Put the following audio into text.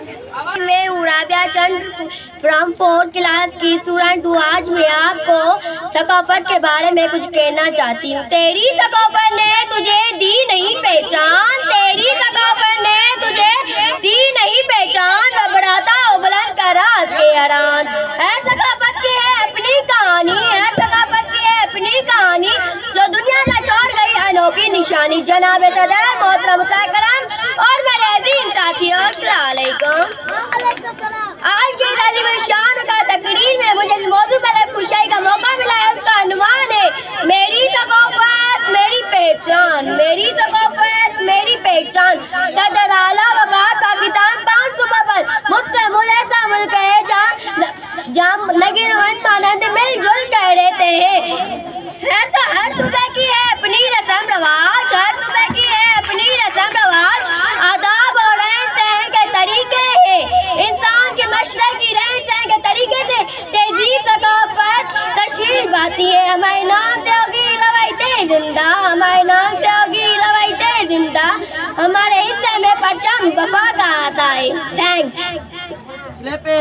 मैं उराबिया चंद from 4th class की student हूँ। आज मैं आपको सकाफत के बारे में कुछ कहना चाहती हूँ। तेरी सकाफत ने तुझे दी नहीं पहचान, तेरी सकाफत ने तुझे दी नहीं पहचान, बढ़ाता हो बुलंद करा के हैरान। है सकाफत की है अपनी कहानी, है सकाफत की है अपनी कहानी, जो दुनिया में छोड़ गई अनोखी निशानी। जनाब सदर मोहतरम करम और मेरे अजीम साथियों, अस्सलाम वालेकुम। आज की ताज़ीम शान का तकरीर में मुझे मौजूद बलद कुशाई का मौका मिला है। उसका अनुमान है मेरी सकाफत मेरी पहचान, मेरी सकाफत मेरी पहचान। सदर आला वक़ार पाकिस्तान 5 सूबा पर मुस्तमिल ऐसा मुल्क है जहाँ नगीन मानंद मिलजुल कर रहते हैं। हर सूबे की है अपनी रस्म रवाज, हर सूबे की है अपनी रस्म रवाज, आदाब और रहन सहन के तरीके हैं। इंसान के मशरे की रहन सहन के तरीके से तहजीब सकाफत तशकील पाती है। हमारे नाम से होगी रवायतें जिंदा, हमारे नाम से होगी रवायतें जिंदा, हमारे हिस्से में परचम वफा का आता है। थैंक्स।